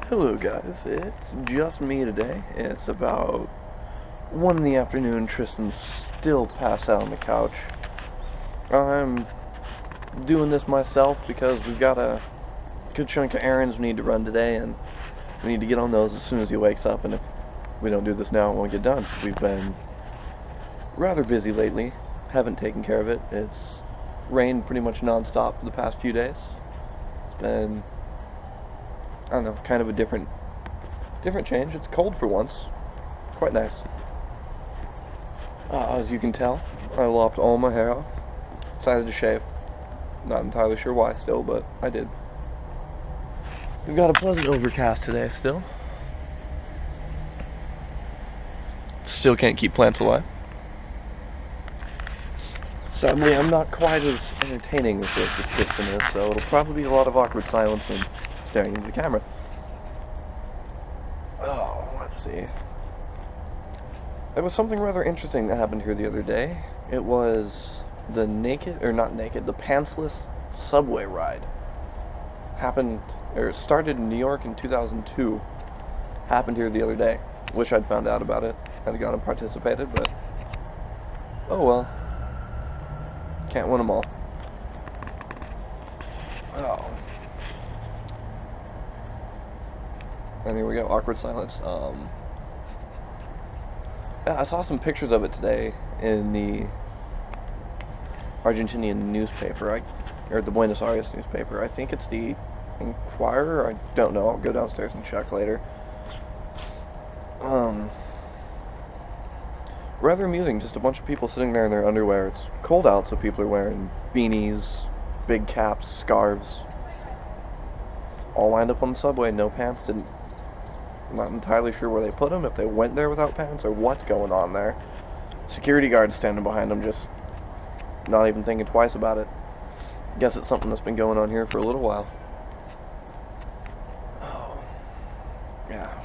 Hello guys, it's just me today. It's about 1 in the afternoon. Tristan's still passed out on the couch. I'm doing this myself because we've got a good chunk of errands we need to run today, and we need to get on those as soon as he wakes up, and if we don't do this now, it won't get done. We've been rather busy lately, haven't taken care of it. It's rained pretty much non-stop for the past few days. It's been, I don't know, kind of a different change. It's cold for once. Quite nice. As you can tell, I lopped all my hair off. Decided to shave. Not entirely sure why still, but I did. We've got a pleasant overcast today still. Still can't keep plants alive. Sadly, I'm not quite as entertaining with this as Tristan is, so it'll probably be a lot of awkward silence and staring into the camera. Oh, let's see. There was something rather interesting that happened here the other day. It was the the pantsless subway ride. Started in New York in 2002. Happened here the other day. Wish I'd found out about it. I'd gone and participated, but oh well. Can't win them all. Oh. And here we go, awkward silence. Yeah, I saw some pictures of it today in the Argentinian newspaper, or the Buenos Aires newspaper. I think it's the Inquirer, I don't know, I'll go downstairs and check later. Rather amusing, just a bunch of people sitting there in their underwear. It's cold out, so people are wearing beanies, big caps, scarves. All lined up on the subway, no pants, I'm not entirely sure where they put them, if they went there without pants, or what's going on there. Security guards standing behind them, just not even thinking twice about it. Guess it's something that's been going on here for a little while. Oh, yeah.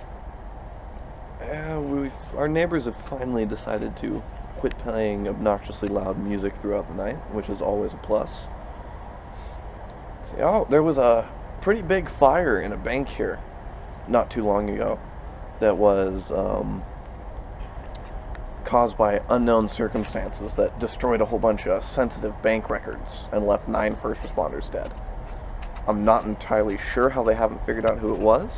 Our neighbors have finally decided to quit playing obnoxiously loud music throughout the night, which is always a plus. See, oh, there was a pretty big fire in a bank here not too long ago that was caused by unknown circumstances that destroyed a whole bunch of sensitive bank records and left 9 first responders dead. I'm not entirely sure how they haven't figured out who it was.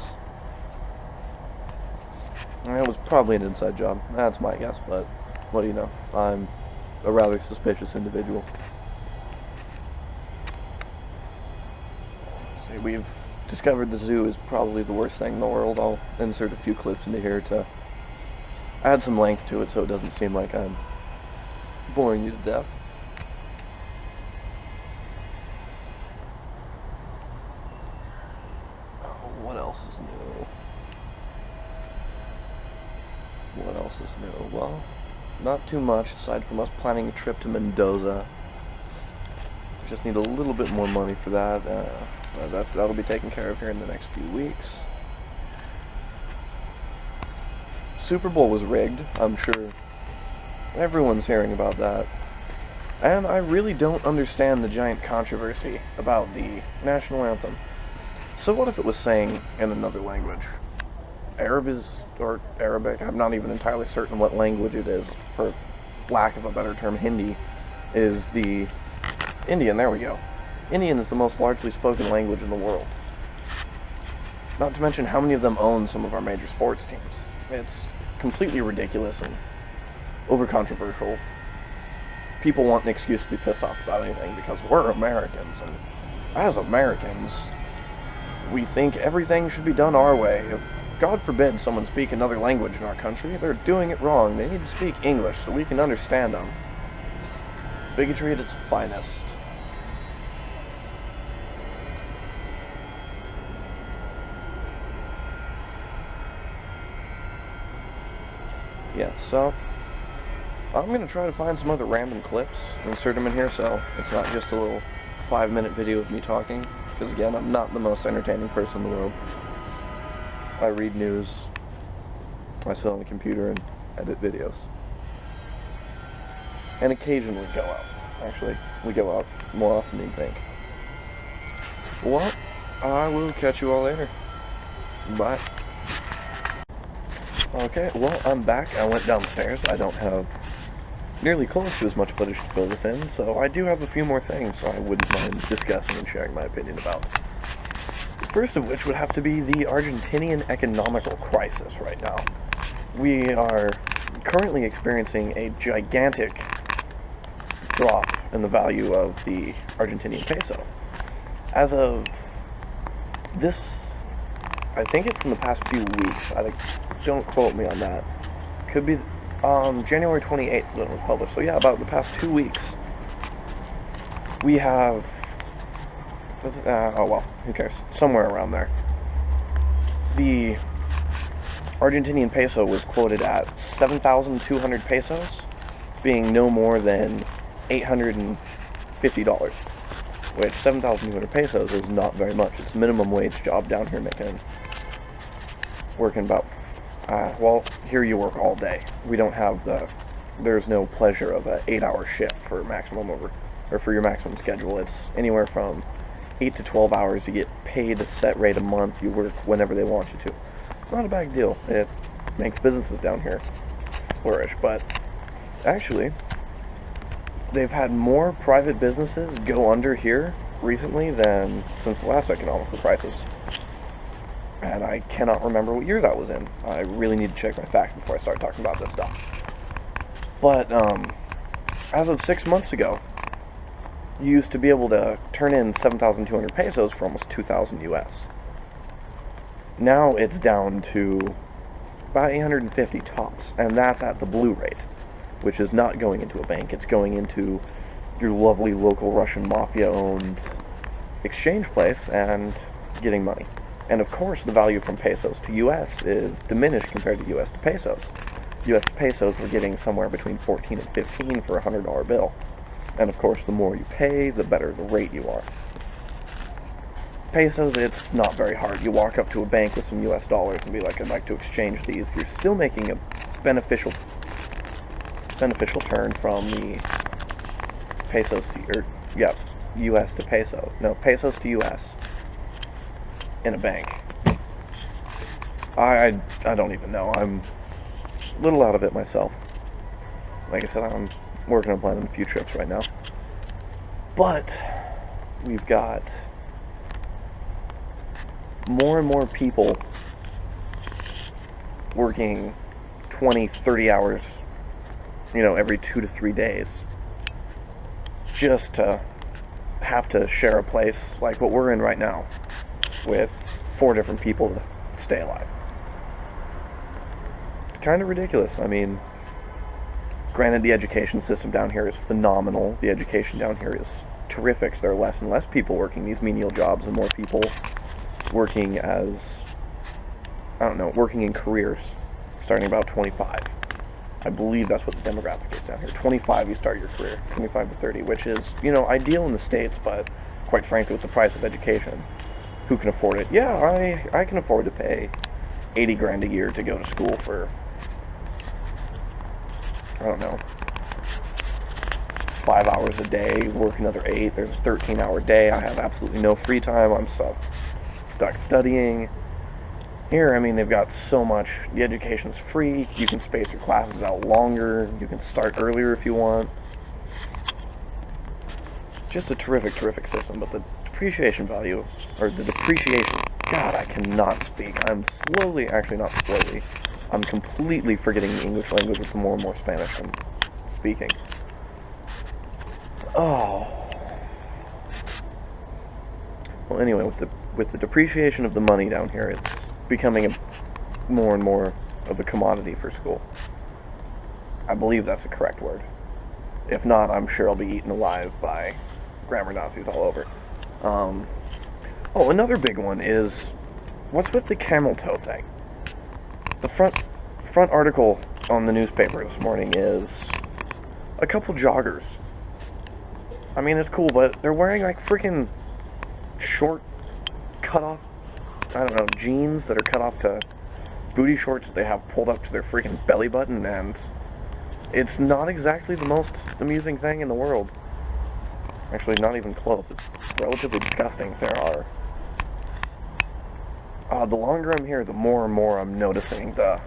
It was probably an inside job, that's my guess, but what do you know? I'm a rather suspicious individual. See, we've discovered the zoo is probably the worst thing in the world. I'll insert a few clips into here to add some length to it so it doesn't seem like I'm boring you to death. Oh, what else is new? What else is new? Well, not too much aside from us planning a trip to Mendoza. We just need a little bit more money for that. That'll be taken care of here in the next few weeks. Super Bowl was rigged. I'm sure everyone's hearing about that. And I really don't understand the giant controversy about the national anthem. So what if it was sang in another language? Arabic, I'm not even entirely certain what language it is. For lack of a better term, Hindi is the Indian, there we go. Indian is the most largely spoken language in the world. Not to mention how many of them own some of our major sports teams. It's completely ridiculous and over-controversial. People want an excuse to be pissed off about anything because we're Americans, and as Americans, we think everything should be done our way. If, God forbid, someone speak another language in our country, they're doing it wrong. They need to speak English so we can understand them. Bigotry at its finest. Yeah, so I'm going to try to find some other random clips and insert them in here so it's not just a little 5-minute video of me talking, because again, I'm not the most entertaining person in the world. I read news, I sit on the computer and edit videos. And occasionally go out. Actually, we go out more often than you think. Well, I will catch you all later. But, okay, well, I'm back. I went downstairs. I don't have nearly close to as much footage to fill this in, so I do have a few more things I wouldn't mind discussing and sharing my opinion about. The first of which would have to be the Argentinian economical crisis right now. We are currently experiencing a gigantic drop in the value of the Argentinian peso. As of this, I think it's in the past few weeks, don't quote me on that, could be January 28th when it was published, so yeah, about the past 2 weeks, we have, oh well, who cares, somewhere around there. The Argentinian peso was quoted at 7,200 pesos, being no more than $850, which 7,200 pesos is not very much. It's minimum wage job down here working about, well, here you work all day. We don't have there's no pleasure of an 8-hour shift for maximum or for your maximum schedule. It's anywhere from 8 to 12 hours. You get paid a set rate a month. You work whenever they want you to. It's not a big deal. It makes businesses down here flourish, but actually, they've had more private businesses go under here recently than since the last economic crisis. And I cannot remember what year that was in. I really need to check my facts before I start talking about this stuff. But, as of 6 months ago, you used to be able to turn in 7,200 pesos for almost 2,000 US. Now it's down to about 850 tops, and that's at the blue rate, which is not going into a bank. It's going into your lovely local Russian mafia-owned exchange place and getting money. And of course, the value from pesos to US is diminished compared to US to pesos. US pesos were getting somewhere between 14 and 15 for a $100 bill. And of course, the more you pay, the better the rate you are. Pesos, it's not very hard. You walk up to a bank with some US dollars and be like, I'd like to exchange these. You're still making a beneficial turn from the pesos to, US to peso. No, pesos to US in a bank. I don't even know. I'm a little out of it myself. Like I said, I'm working on planning a few trips right now. But we've got more and more people working 20, 30 hours, every 2 to 3 days just to have to share a place like what we're in right now with 4 different people to stay alive. It's kind of ridiculous. I mean, granted, the education system down here is phenomenal. The education down here is terrific. So there are less and less people working these menial jobs and more people working as, working in careers starting about 25. I believe that's what the demographic is down here. 25, you start your career. 25 to 30, which is, ideal in the States, but quite frankly, with the price of education, who can afford it? Yeah, I can afford to pay 80 grand a year to go to school for, 5 hours a day, work another 8. There's a 13-hour day. I have absolutely no free time. I'm stuck studying. Here, they've got so much. The education's free. You can space your classes out longer. You can start earlier if you want. Just a terrific, terrific system. But the depreciation value, or the depreciation, God, I cannot speak. I'm slowly, actually not slowly, I'm completely forgetting the English language with the more and more Spanish I'm speaking. Oh. Well, anyway, with the depreciation of the money down here, it's becoming more and more of a commodity for school. I believe that's the correct word. If not, I'm sure I'll be eaten alive by grammar Nazis all over. Oh, another big one is, what's with the camel toe thing? The front article on the newspaper this morning is a couple joggers. It's cool, but they're wearing like freaking short, cut off, jeans that are cut off to booty shorts that they have pulled up to their freaking belly button, and it's not exactly the most amusing thing in the world. Actually, not even close. It's relatively disgusting. There are The longer I'm here, the more and more I'm noticing the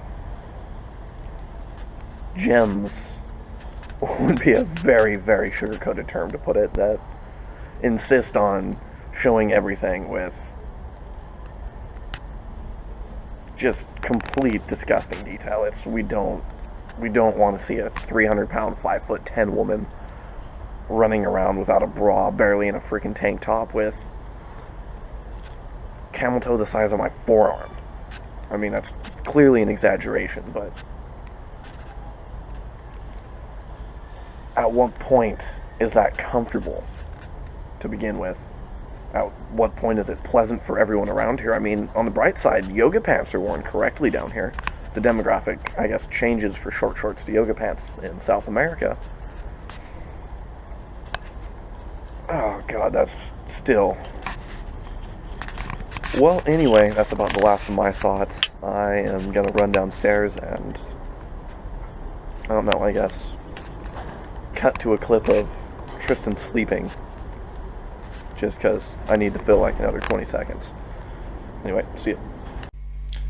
gems would be a very, very sugar-coated term to put it, that insist on showing everything with just complete disgusting detail. We don't want to see a 300-pound, 5'10" woman running around without a bra, barely in a freaking tank top, with camel toe the size of my forearm. I mean, that's clearly an exaggeration, but at what point is that comfortable to begin with? At what point is it pleasant for everyone around here? I mean, on the bright side, yoga pants are worn correctly down here. The demographic, I guess, changes for short shorts to yoga pants in South America. Oh god, that's still... Well, anyway, that's about the last of my thoughts. I am gonna run downstairs and, I don't know, I guess, cut to a clip of Tristan sleeping, just because I need to fill like another 20 seconds. Anyway, see ya.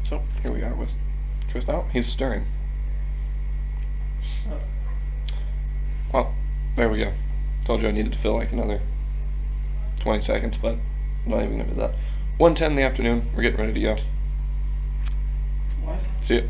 So, here we are with Tristan. Oh, he's stirring. Well, there we go. Told you I needed to fill like another 20 seconds, but I'm not even gonna do that. 1:10 in the afternoon, we're getting ready to go. What? See ya.